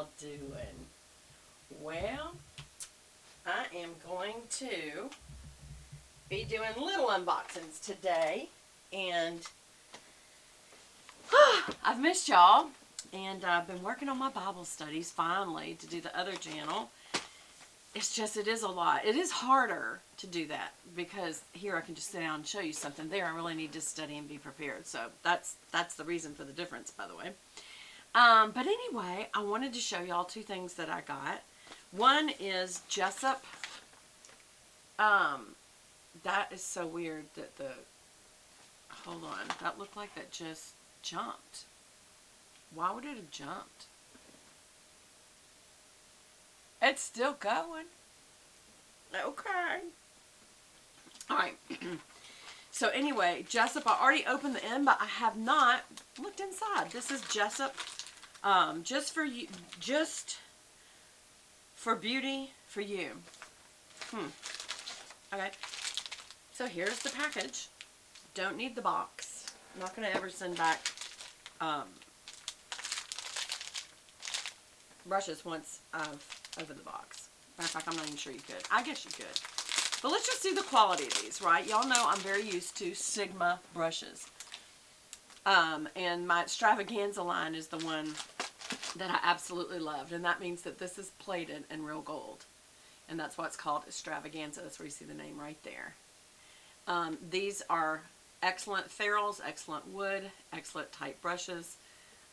y'all doing? Well, I am going to be doing little unboxings today, and I've missed y'all, and I've been working on my Bible studies finally to do the other channel. It's just, it is a lot. It is harder to do that because here I can just sit down and show you something. There I really need to study and be prepared. So that's the reason for the difference, by the way. But anyway, I wanted to show y'all two things that I got. One is Jessup. That is so weird that hold on, that looked like that just jumped. Why would it have jumped? It's still going. Okay. Alright. So anyway, Jessup, I already opened the end, but I have not looked inside. This is Jessup. Just for you, just for beauty for you. Okay. So here's the package. Don't need the box. I'm not going to ever send back brushes once I've opened the box. Matter of fact, I'm not even sure you could. I guess you could. But let's just see the quality of these, right? Y'all know I'm very used to Sigma brushes. And my Extravaganza line is the one that I absolutely loved. And that means that this is plated in real gold. And that's why it's called Extravaganza. That's where you see the name right there. These are excellent ferrules, excellent wood, excellent type brushes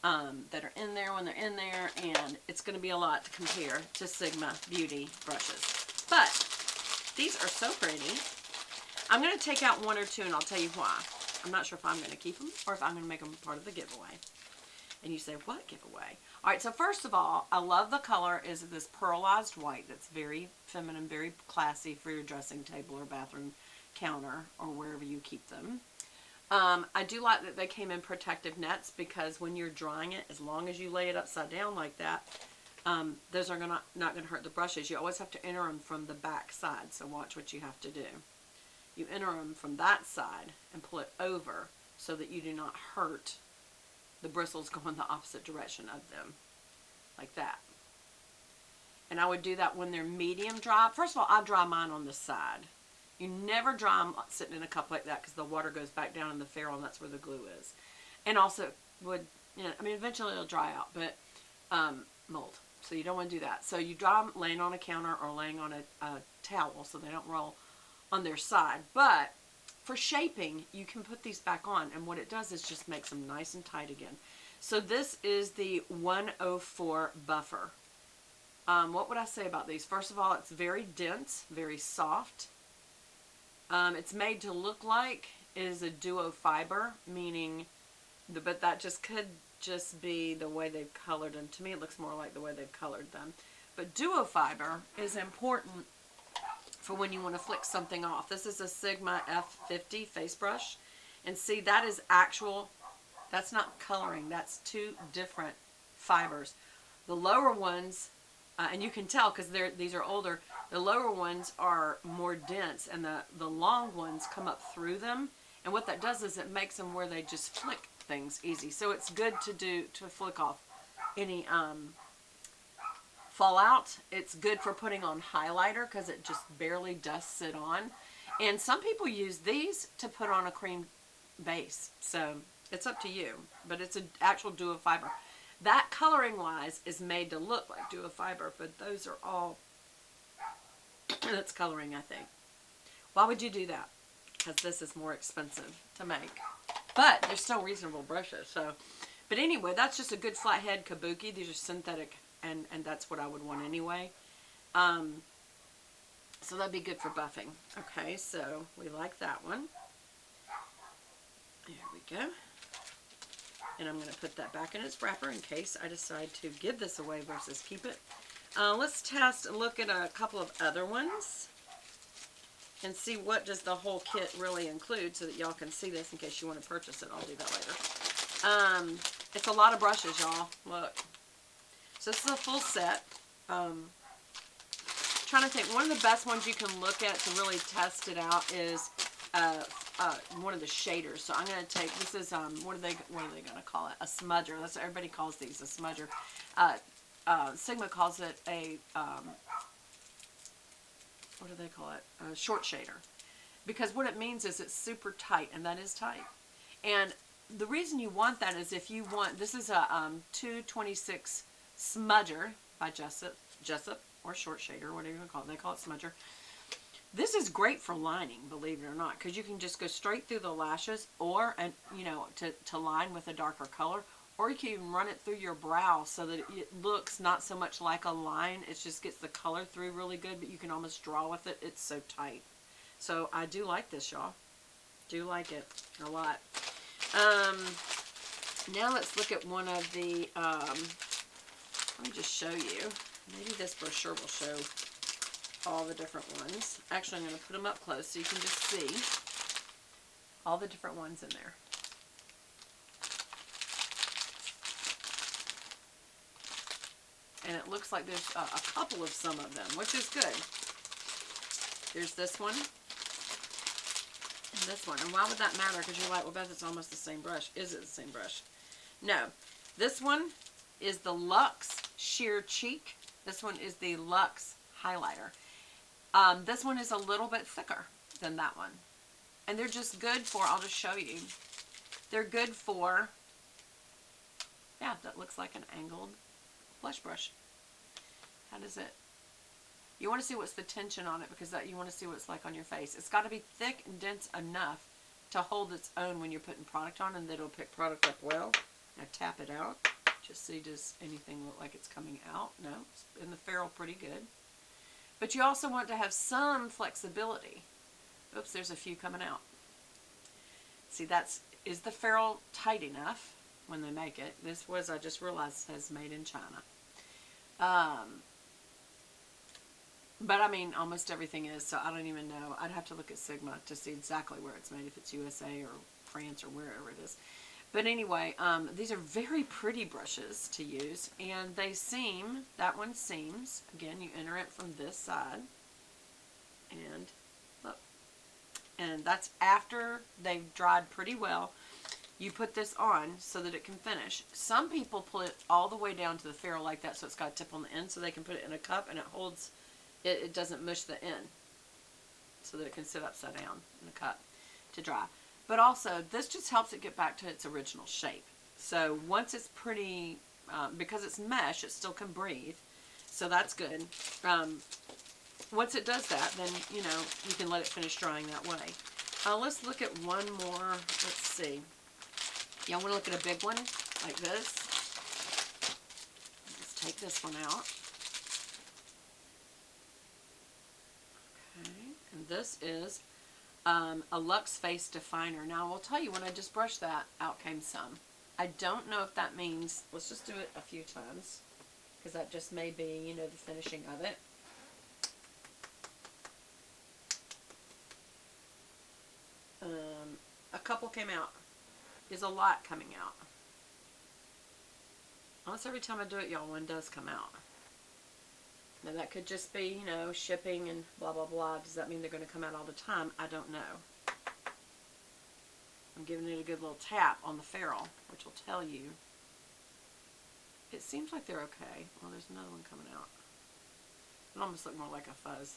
that are in there when they're in there. And it's going to be a lot to compare to Sigma Beauty brushes. But these are so pretty. I'm going to take out one or two and I'll tell you why. I'm not sure if I'm going to keep them or if I'm going to make them part of the giveaway. And you say, what giveaway? Alright, so first of all, I love the color is this pearlized white that's very feminine, very classy for your dressing table or bathroom counter or wherever you keep them. I do like that they came in protective nets because when you're drying it, as long as you lay it upside down like that, those are not going to hurt the brushes. You always have to enter them from the back side, so watch what you have to do. You enter them from that side and pull it over so that you do not hurt the bristles going the opposite direction of them, like that. And I would do that when they're medium dry. First of all, I dry mine on the side. You never dry them sitting in a cup like that because the water goes back down in the ferrule and that's where the glue is. And also would, you know, I mean, eventually it'll dry out, but mold. So you don't want to do that. So you dry them laying on a counter or laying on a towel so they don't roll on their side. But for shaping, you can put these back on, and what it does is just makes them nice and tight again. So this is the 104 buffer. What would I say about these? First of all, it's very dense, very soft. It's made to look like it is a duo fiber, meaning, but that just could just be the way they've colored them. To me, it looks more like the way they've colored them. But duo fiber is important for when you want to flick something off. This is a Sigma F50 face brush. And see, that is actual, that's not coloring. That's two different fibers. The lower ones, and you can tell because these are older, the lower ones are more dense and the long ones come up through them. And what that does is it makes them where they just flick things easy. So it's good to flick off any fallout. It's good for putting on highlighter because it just barely dusts it on. And some people use these to put on a cream base. So it's up to you. But it's an actual duo fiber. That coloring wise is made to look like duo fiber, but those are all that's coloring, I think. Why would you do that? Because this is more expensive to make. But they're still reasonable brushes. So, but anyway, that's just a good flathead kabuki. These are synthetic, and that's what I would want anyway. So that'd be good for buffing. Okay, so we like that one. There we go. And I'm going to put that back in its wrapper in case I decide to give this away versus keep it. Let's test and look at a couple of other ones and see what does the whole kit really include so that y'all can see this in case you want to purchase it. I'll do that later. It's a lot of brushes, y'all. Look. So this is a full set. Trying to think, one of the best ones you can look at to really test it out is one of the shaders. So I'm going to take, this is, what are they going to call it? A smudger. That's what everybody calls these, a smudger. Sigma calls it a, what do they call it? A short shader. Because what it means is it's super tight, and that is tight. And the reason you want that is if you want, this is a 226 smudger by Jessup, or short shader, whatever you want to call it. They call it smudger. This is great for lining, believe it or not, because you can just go straight through the lashes, or, and you know, to line with a darker color, or you can even run it through your brow so that it looks not so much like a line. It just gets the color through really good, but you can almost draw with it. It's so tight. So I do like this, y'all. Do like it a lot. Now let's look at one of the, let me just show you. Maybe this brochure will show all the different ones. Actually, I'm going to put them up close so you can just see all the different ones in there. And it looks like there's a couple of some of them, which is good. There's this one. And this one. And why would that matter? Because you're like, well, Beth, it's almost the same brush. Is it the same brush? No. This one is the Luxe Sheer Cheek. This one is the Luxe Highlighter. This one is a little bit thicker than that one. And they're just good for, I'll just show you. They're good for, yeah, that looks like an angled blush brush. How does it? You want to see what's the tension on it, because that you want to see what it's like on your face. It's got to be thick and dense enough to hold its own when you're putting product on, and that it'll pick product up well. Now tap it out. Just see, does anything look like it's coming out? No, it's in the ferrule pretty good. But you also want to have some flexibility. Oops, there's a few coming out. See, is the ferrule tight enough when they make it? This was, I just realized, says made in China. But I mean, almost everything is, so I don't even know. I'd have to look at Sigma to see exactly where it's made, if it's USA or France or wherever it is. But anyway, these are very pretty brushes to use, and they seam, that one seams. Again, you enter it from this side, and look. And that's after they've dried pretty well. You put this on so that it can finish. Some people put it all the way down to the ferrule like that, so it's got a tip on the end, so they can put it in a cup, and it holds, it doesn't mush the end, so that it can sit upside down in a cup to dry. But also, this just helps it get back to its original shape. So once it's pretty, because it's mesh, it still can breathe. So that's good. Once it does that, then, you know, you can let it finish drying that way. Let's look at one more. Let's see. Y'all want to look at a big one like this? Let's take this one out. Okay. And this is a Luxe Face Definer. Now, I will tell you, when I just brushed that, out came some. I don't know if that means, let's just do it a few times, because that just may be, you know, the finishing of it. A couple came out. There's a lot coming out. Almost every time I do it, y'all, one does come out. Now, that could just be, you know, shipping and blah, blah, blah. Does that mean they're going to come out all the time? I don't know. I'm giving it a good little tap on the ferrule, which will tell you. It seems like they're okay. Well, there's another one coming out. It almost looks more like a fuzz.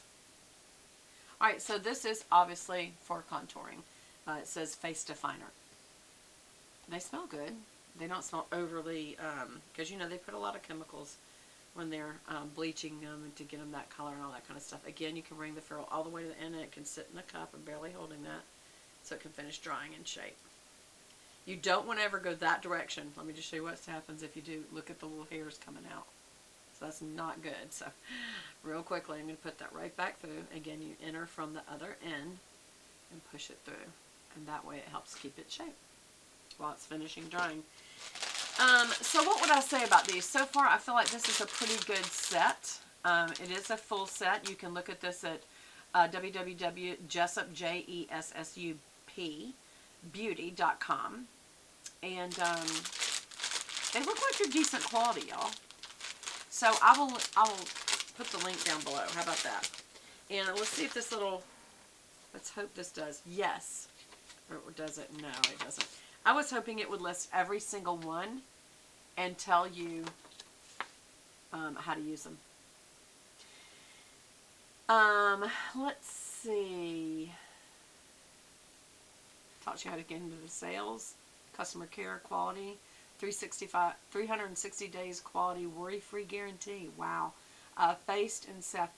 Alright, so this is obviously for contouring. It says Face Definer. They smell good. They don't smell overly, because, you know, they put a lot of chemicals when they're bleaching them and to get them that color and all that kind of stuff. Again, you can bring the ferrule all the way to the end, and it can sit in a cup. I'm barely holding that, so it can finish drying in shape. You don't want to ever go that direction. Let me just show you what happens if you do. Look at the little hairs coming out. So that's not good. So real quickly, I'm going to put that right back through. Again, you enter from the other end and push it through. And that way it helps keep its shape while it's finishing drying. So what would I say about these? So far, I feel like this is a pretty good set. It is a full set. You can look at this at www.jessup, JESSUP, beauty.com. They look like they're decent quality, y'all. So I will put the link down below. How about that? And let's see if this little, let's hope this does. Yes. Or does it? No, it doesn't. I was hoping it would list every single one and tell you how to use them. Let's see. Taught you how to get into the sales, customer care, quality, 360 days quality, worry-free guarantee. Wow. Faced and Saf.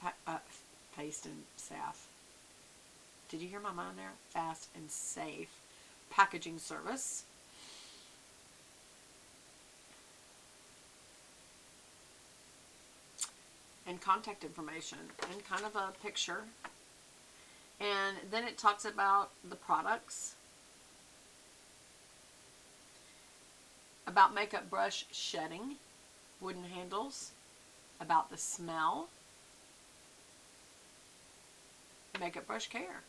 Did you hear my mind there? Fast and safe packaging service. And contact information and kind of a picture. And then it talks about the products. About makeup brush shedding, wooden handles. About the smell. Makeup brush care.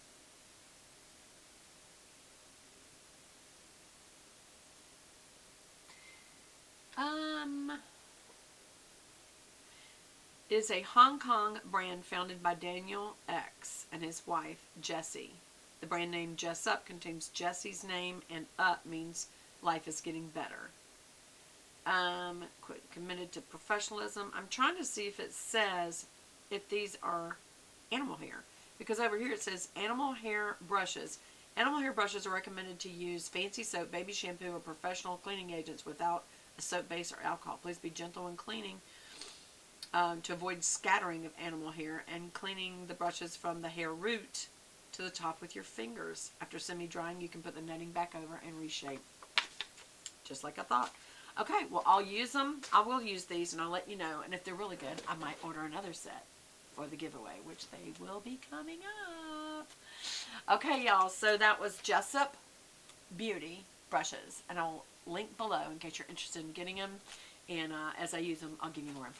Is a Hong Kong brand founded by Daniel X and his wife, Jessie. The brand name Jessup contains Jessie's name, and up means life is getting better. Committed to professionalism. I'm trying to see if it says if these are animal hair. Because over here it says animal hair brushes. Animal hair brushes are recommended to use fancy soap, baby shampoo, or professional cleaning agents without a soap base or alcohol. Please be gentle when cleaning to avoid scattering of animal hair, and cleaning the brushes from the hair root to the top with your fingers. After semi-drying, you can put the netting back over and reshape. Just like I thought. Okay, well, I'll use them. I will use these, and I'll let you know. And if they're really good, I might order another set for the giveaway, which they will be coming up. Okay, y'all, so that was Jessup Beauty brushes, and I'll link below in case you're interested in getting them. And as I use them, I'll give you more information.